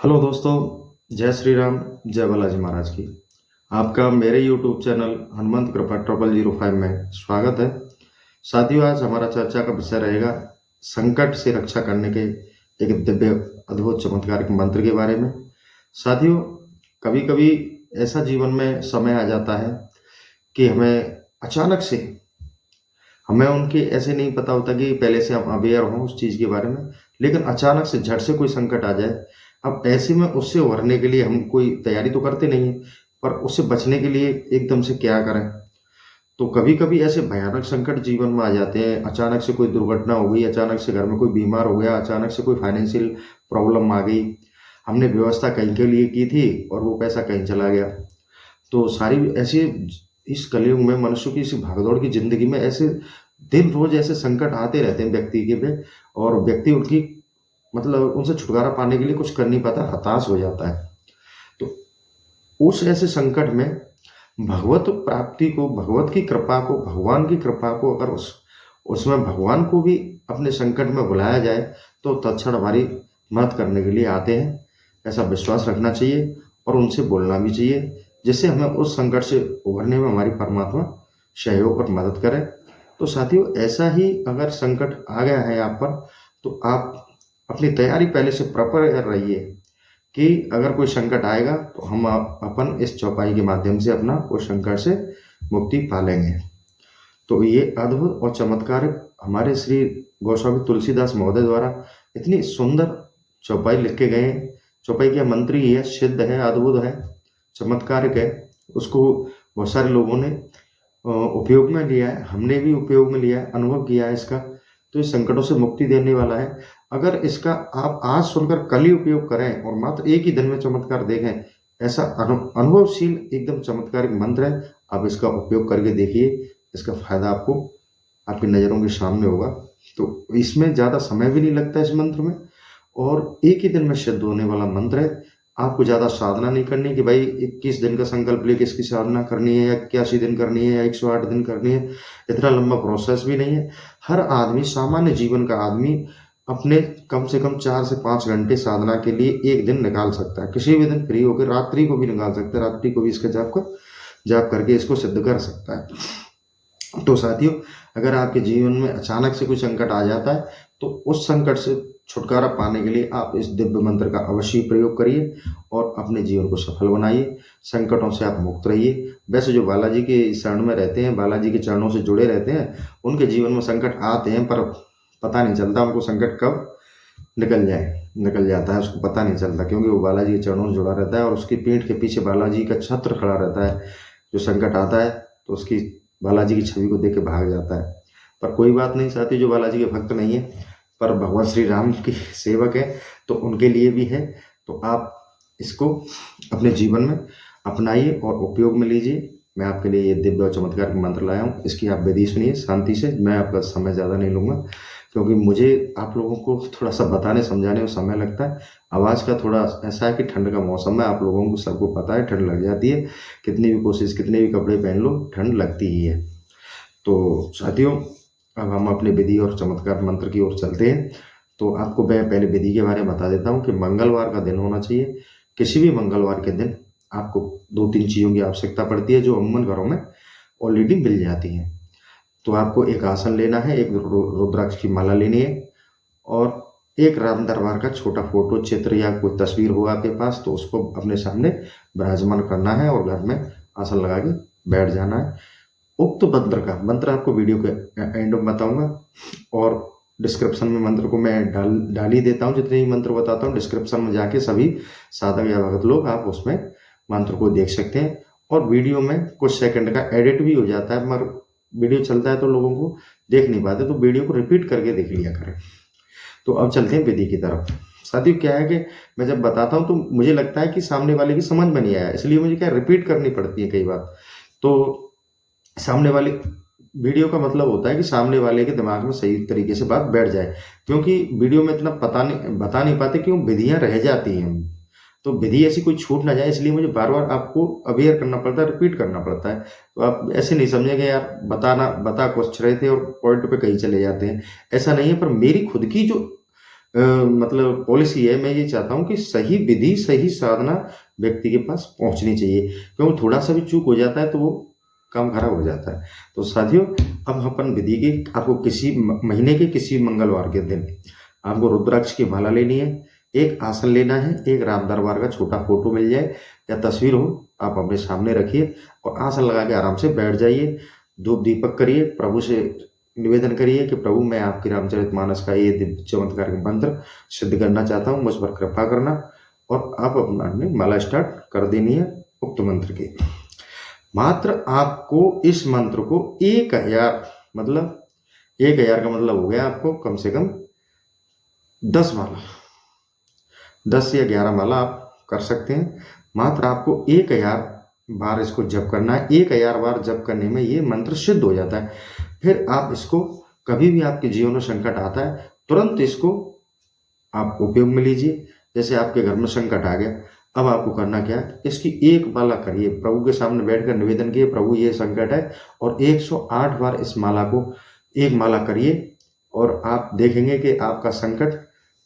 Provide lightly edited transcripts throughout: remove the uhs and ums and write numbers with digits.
Hello दोस्तों, जय श्री राम, जय बालाजी महाराज की। आपका मेरे यूट्यूब चैनल हनुमंत कृपा 0005 में स्वागत है। साथियों, आज हमारा चर्चा का विषय रहेगा संकट से रक्षा करने के एक दिव्य अद्भुत चमत्कारिक मंत्र के बारे में। साथियों, कभी कभी ऐसा जीवन में समय आ जाता है कि हमें उनके ऐसे नहीं पता होता कि पहले से हम अवेयर हों उस चीज़ के बारे में, लेकिन अचानक से झट से कोई संकट आ जाए। अब ऐसे में उससे उभरने के लिए हम कोई तैयारी तो करते नहीं हैं, पर उससे बचने के लिए एकदम से क्या करें? तो कभी-कभी ऐसे भयानक संकट जीवन में आ जाते हैं। अचानक से कोई दुर्घटना हो गई, अचानक से घर में कोई बीमार हो गया, अचानक से कोई फाइनेंशियल प्रॉब्लम आ गई। हमने व्यवस्था कहीं के लिए की थी और वो पैसा कहीं चला गया। तो सारी ऐसे इस कलयुग में मनुष्य की इस भागदौड़ की ज़िंदगी में ऐसे दिन रोज़ ऐसे संकट आते रहते हैं व्यक्ति के पे, और व्यक्ति उनकी मतलब उनसे छुटकारा पाने के लिए कुछ कर नहीं पाता, हताश हो जाता है। तो उस ऐसे संकट में भगवत प्राप्ति को, भगवत की कृपा को, भगवान की कृपा को अगर उसमें भगवान को भी अपने संकट में बुलाया जाए तो तत्क्षण हमारी मदद करने के लिए आते हैं। ऐसा विश्वास रखना चाहिए और उनसे बोलना भी चाहिए, जिससे हमें उस संकट से उभरने में हमारी परमात्मा सहयोग और मदद करे। तो साथियों, ऐसा ही अगर संकट आ गया है आप पर, तो आप अपनी तैयारी पहले से प्रिपेयर रहिए कि अगर कोई संकट आएगा तो हम अपन इस चौपाई के माध्यम से अपना उस संकट से मुक्ति पा लेंगे। तो ये अद्भुत और चमत्कारिक हमारे श्री गोस्वामी तुलसीदास महोदय द्वारा इतनी सुंदर चौपाई लिख के गए हैं। चौपाई का मंत्र ही है, सिद्ध है, अद्भुत है, चमत्कारिक है। उसको बहुत सारे लोगों ने उपयोग में लिया है, हमने भी उपयोग में लिया है, अनुभव किया है इसका। तो ये संकटों से मुक्ति देने वाला है। अगर इसका आप आज सुनकर कल ही उपयोग करें और मात्र एक ही दिन में चमत्कार देखें, ऐसा अनुभवशील एकदम चमत्कारिक मंत्र है। आप इसका उपयोग करके देखिए, इसका फायदा आपको आपकी नज़रों के सामने होगा। तो इसमें ज़्यादा समय भी नहीं लगता इस मंत्र में, और एक ही दिन में सिद्ध होने वाला मंत्र है। आपको ज़्यादा साधना नहीं करनी कि भाई 21 दिन का संकल्प लेके इसकी साधना करनी है, या 81 दिन करनी है, या 108 दिन करनी है। इतना लंबा प्रोसेस भी नहीं है। हर आदमी, सामान्य जीवन का आदमी अपने कम से कम 4 से 5 घंटे साधना के लिए एक दिन निकाल सकता है। किसी भी दिन फ्री होकर रात्रि को भी निकाल सकता है, रात्रि को भी इसका जाप करके इसको सिद्ध कर सकता है। तो साथियों, अगर आपके जीवन में अचानक से कोई संकट आ जाता है तो उस संकट से छुटकारा पाने के लिए आप इस दिव्य मंत्र का अवश्य प्रयोग करिए और अपने जीवन को सफल बनाइए। संकटों से आप मुक्त रहिए। वैसे जो बालाजी के शरण में रहते हैं, बालाजी के चरणों से जुड़े रहते हैं, उनके जीवन में संकट आते हैं, पर पता नहीं चलता उनको संकट कब निकल जाता है, उसको पता नहीं चलता, क्योंकि वो बालाजी के चरणों से जुड़ा रहता है और उसकी पीठ के पीछे बालाजी का छत्र खड़ा रहता है। जो संकट आता है तो उसकी बालाजी की छवि को देख के भाग जाता है। पर कोई बात नहीं साथी, जो बालाजी के भक्त नहीं है पर भगवान श्री राम के सेवक है, तो उनके लिए भी है। तो आप इसको अपने जीवन में अपनाइए और उपयोग में लीजिए। मैं आपके लिए ये दिव्य और चमत्कार मंत्र लाया हूँ, इसकी आप विधि सुनिए शांति से। मैं आपका समय ज़्यादा नहीं लूँगा, क्योंकि मुझे आप लोगों को थोड़ा सा बताने समझाने में समय लगता है। आवाज़ का थोड़ा ऐसा है कि ठंड का मौसम है, आप लोगों को सबको पता है, ठंड लग जाती है। कितनी भी कोशिश, कितने भी कपड़े पहन लो, ठंड लगती ही है। तो साथियों, अब हम अपने विधि और चमत्कार मंत्र की ओर चलते हैं। तो आपको मैं पहले विधि के बारे में बता देता हूँ कि मंगलवार का दिन होना चाहिए। किसी भी मंगलवार के दिन आपको 2-3 चीज़ों की आवश्यकता पड़ती है, जो अमूमन घरों में ऑलरेडी मिल जाती हैं। तो आपको एक आसन लेना है, एक रुद्राक्ष की माला लेनी है, और एक राम दरबार का छोटा फोटो चित्र या कोई तस्वीर हो आपके पास तो उसको अपने सामने विराजमान करना है और घर में आसन लगा के बैठ जाना है। उक्त मंत्र आपको वीडियो के एंड में बताऊंगा, और डिस्क्रिप्शन में मंत्र को मैं डाल ही देता हूँ। जितने भी मंत्र बताता हूँ डिस्क्रिप्शन में जाके सभी साधक या भगत लोग आप उसमें मंत्र को देख सकते हैं। और वीडियो में कुछ सेकंड का एडिट भी हो जाता है, मगर वीडियो चलता है तो लोगों को देख नहीं पाते, तो वीडियो को रिपीट करके देख लिया करें। तो अब चलते हैं विधि की तरफ। साथियों, क्या है कि मैं जब बताता हूँ तो मुझे लगता है कि सामने वाले की समझ में नहीं आया, इसलिए मुझे क्या रिपीट करनी पड़ती है कई बार। तो सामने वाले वीडियो का मतलब होता है कि सामने वाले के दिमाग में सही तरीके से बात बैठ जाए, क्योंकि वीडियो में इतना बता नहीं पाते, क्यों विधियां रह जाती हैं। तो विधि ऐसी कोई छूट ना जाए, इसलिए मुझे बार बार आपको अवेयर करना पड़ता है, रिपीट करना पड़ता है। तो आप ऐसे नहीं समझेंगे यार बता कुछ रहे थे और पॉइंट पे कहीं चले जाते हैं, ऐसा नहीं है। पर मेरी खुद की जो मतलब पॉलिसी है, मैं ये चाहता हूँ कि सही विधि, सही साधना व्यक्ति के पास पहुँचनी चाहिए, क्योंकि थोड़ा-सा भी चूक हो जाता है तो वो काम खराब हो जाता है। तो साथियों, अब हम अपन विधि की आपको किसी महीने के किसी मंगलवार के दिन आपको रुद्राक्ष की माला लेनी है, एक आसन लेना है, एक राम दरबार का छोटा फ़ोटो मिल जाए या तस्वीर हो, आप अपने सामने रखिए और आसन लगा के आराम से बैठ जाइए। धूप दीपक करिए, प्रभु से निवेदन करिए कि प्रभु मैं आपके रामचरितमानस का ये दिव्य चमत्कार मंत्र सिद्ध करना चाहता हूँ, मुझ पर कृपा करना। और आप अपना माला स्टार्ट कर देनी है उक्त मंत्र की। मात्र आपको इस मंत्र को 1000 मतलब 1000 का मतलब हो गया आपको कम से कम 10 माला, 10 या 11 माला आप कर सकते हैं। मात्र आपको 1000 बार इसको जप करना है। 1000 बार जप करने में ये मंत्र सिद्ध हो जाता है। फिर आप इसको कभी भी आपके जीवन में संकट आता है, तुरंत इसको आप उपयोग में लीजिए। जैसे आपके घर में संकट आ गया, अब आपको करना क्या है, इसकी एक माला करिए, प्रभु के सामने बैठकर निवेदन किए, प्रभु ये संकट है, और 108 बार इस माला को एक माला करिए और आप देखेंगे कि आपका संकट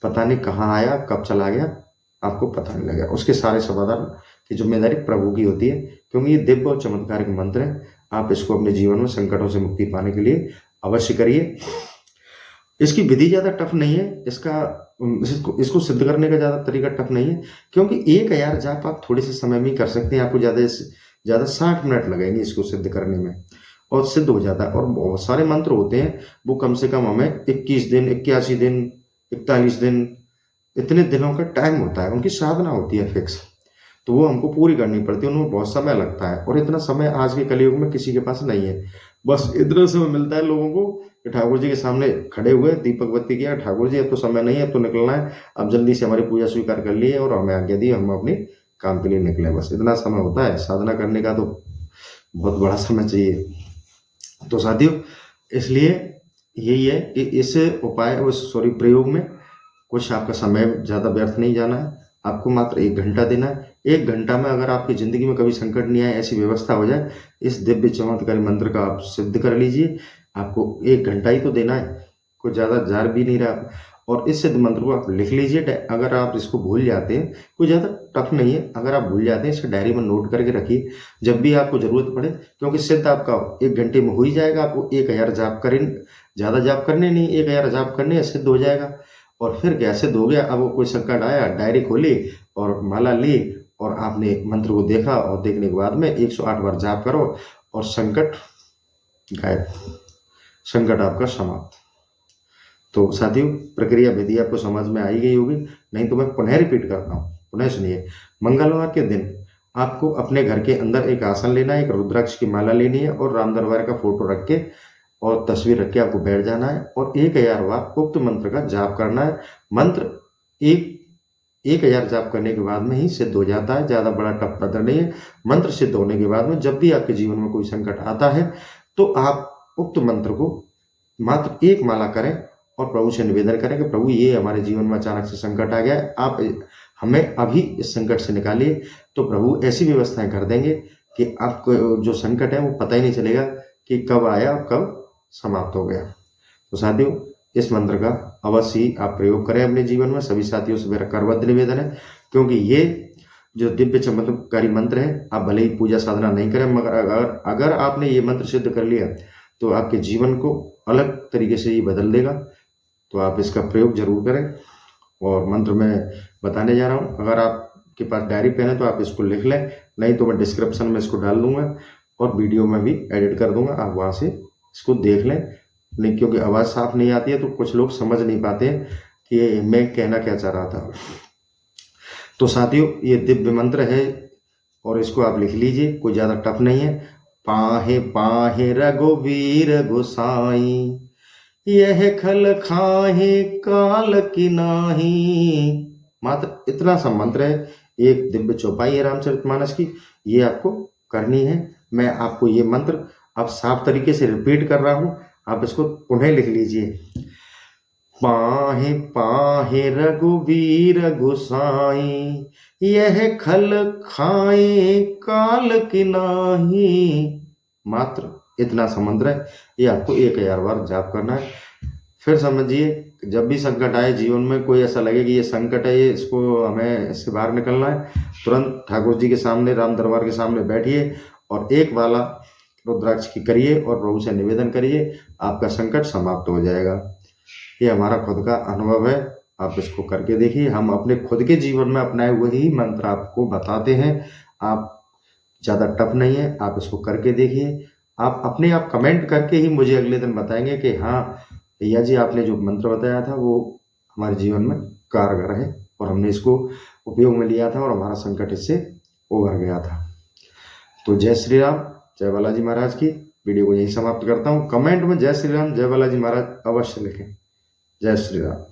पता नहीं कहाँ आया, कब चला गया, आपको पता नहीं लगेगा। उसके सारे समाधान की जिम्मेदारी प्रभु की होती है, क्योंकि ये दिव्य और चमत्कारिक मंत्र है। आप इसको अपने जीवन में संकटों से मुक्ति पाने के लिए अवश्य करिए। इसकी विधि ज़्यादा टफ नहीं है, इसको सिद्ध करने का ज़्यादा तरीका टफ नहीं है, क्योंकि 1000 जाप आप थोड़े से समय में ही कर सकते हैं। आपको ज़्यादा से ज़्यादा 60 मिनट लगेंगे इसको सिद्ध करने में, और सिद्ध हो जाता है। और बहुत सारे मंत्र होते हैं, वो कम से कम हमें 21 दिन, 81 दिन, 41 दिन, इतने दिनों का टाइम होता है, उनकी साधना होती है फिक्स, तो वो हमको पूरी करनी पड़ती है, उनमें बहुत समय लगता है। और इतना समय आज के कलयुग में किसी के पास नहीं है। बस इतना समय मिलता है लोगों को कि ठाकुर जी के सामने खड़े हुए, दीपक बत्ती किया, ठाकुर जी अब तो समय नहीं है, अब तो निकलना है, अब जल्दी से हमारी पूजा स्वीकार कर ली है और हमें आज्ञा दी, हम अपने काम के लिए निकले। बस इतना समय होता है। साधना करने का तो बहुत बड़ा समय चाहिए। तो साथियों, इसलिए यही है कि इस उपाय प्रयोग में कुछ आपका समय ज़्यादा व्यर्थ नहीं जाना है। आपको मात्र 1 घंटा देना है। 1 घंटा में अगर आपकी ज़िंदगी में कभी संकट नहीं आए, ऐसी व्यवस्था हो जाए, इस दिव्य चमत्कारी मंत्र का आप सिद्ध कर लीजिए। आपको 1 घंटा ही तो देना है, कुछ ज़्यादा जार भी नहीं रहा। और इस सिद्ध मंत्र को आप लिख लीजिए। अगर आप इसको भूल जाते हैं, कोई ज़्यादा टफ नहीं है, अगर आप भूल जाते हैं, इसे डायरी में नोट करके रखिए, जब भी आपको ज़रूरत पड़े, क्योंकि सिद्ध आपका 1 घंटे में हो ही जाएगा। आपको 1000 जाप करें, ज़्यादा जाप करने नहीं, 1000 जाप करने, सिद्ध हो जाएगा। और फिर क्या, सिद्ध हो गया। अब वो कोई संकट आया, डायरी खोली और माला ली और आपने मंत्र को देखा, और देखने के बाद में 108 बार जाप करो और संकट गायब, संकट आपका समाप्त। तो साथियों, प्रक्रिया विधि आपको समझ में आई गई होगी, नहीं तो मैं पुनः रिपीट करता हूँ, पुनः सुनिए। मंगलवार के दिन आपको अपने घर के अंदर एक आसन लेना है, एक रुद्राक्ष की माला लेनी है और राम दरबार का फोटो रख के और तस्वीर रख के आपको बैठ जाना है और 1000 बार उक्त मंत्र का जाप करना है। मंत्र 1000 जाप करने के बाद में ही सिद्ध हो जाता है, ज़्यादा बड़ा टफ मंत्र नहीं है। मंत्र सिद्ध होने के बाद में जब भी आपके जीवन में कोई संकट आता है, तो आप उक्त मंत्र को मात्र 1 माला करें और प्रभु से निवेदन करें कि प्रभु ये हमारे जीवन में अचानक से संकट आ गया है, आप हमें अभी इस संकट से निकालिए। तो प्रभु ऐसी व्यवस्थाएं कर देंगे कि आपको जो संकट है वो पता ही नहीं चलेगा कि कब आया और कब समाप्त हो गया। तो साथियों, इस मंत्र का अवश्य ही आप प्रयोग करें अपने जीवन में। सभी साथियों से मेरा करबद्ध निवेदन है, क्योंकि ये जो दिव्य चमत्कारी मंत्र है, आप भले ही पूजा साधना नहीं करें, मगर अगर आपने ये मंत्र सिद्ध कर लिया तो आपके जीवन को अलग तरीके से ये बदल देगा। तो आप इसका प्रयोग जरूर करें। और मंत्र मैं बताने जा रहा हूँ, अगर आपके पास डायरी पेन है तो आप इसको लिख लें, नहीं तो मैं डिस्क्रिप्शन में इसको डाल दूंगा और वीडियो में भी एडिट कर दूंगा, आप वहाँ से इसको देख लें। नहीं, क्योंकि आवाज़ साफ नहीं आती है तो कुछ लोग समझ नहीं पाते हैं कि मैं कहना क्या चाह रहा था। तो साथियों, ये दिव्य मंत्र है और इसको आप लिख लीजिए, कोई ज़्यादा टफ नहीं है। पाहे पाहे रघुवीर गोसाई, यह खल खाहे काल की नाही। मात्र इतना सा मंत्र है, एक दिव्य चौपाई है रामचरितमानस की, ये आपको करनी है। मैं आपको ये मंत्र अब साफ तरीके से रिपीट कर रहा हूँ, आप इसको पुनः लिख लीजिए। पाहे पाहे रघुवीर गोसाई, यह खल खाए काल की नाही। मात्र इतना सा मंत्र है, ये आपको 1000 बार जाप करना है। फिर समझिए जब भी संकट आए जीवन में, कोई ऐसा लगे कि ये संकट है, ये इसको हमें इससे बाहर निकलना है, तुरंत ठाकुर जी के सामने, राम दरबार के सामने बैठिए और एक माला रुद्राक्ष की करिए और प्रभु से निवेदन करिए, आपका संकट समाप्त हो जाएगा। ये हमारा खुद का अनुभव है, आप इसको करके देखिए। हम अपने खुद के जीवन में अपनाए हुए ही मंत्र आपको बताते हैं। आप ज़्यादा टफ नहीं है, आप इसको करके देखिए। आप अपने आप कमेंट करके ही मुझे अगले दिन बताएंगे कि हाँ भैया जी, आपने जो मंत्र बताया था वो हमारे जीवन में कारगर है और हमने इसको उपयोग में लिया था और हमारा संकट इससे उभर गया था। तो जय श्री राम, जय बालाजी महाराज की। वीडियो को यही समाप्त करता हूँ। कमेंट में जय श्री राम, जय बालाजी महाराज अवश्य लिखें। जय श्री राम।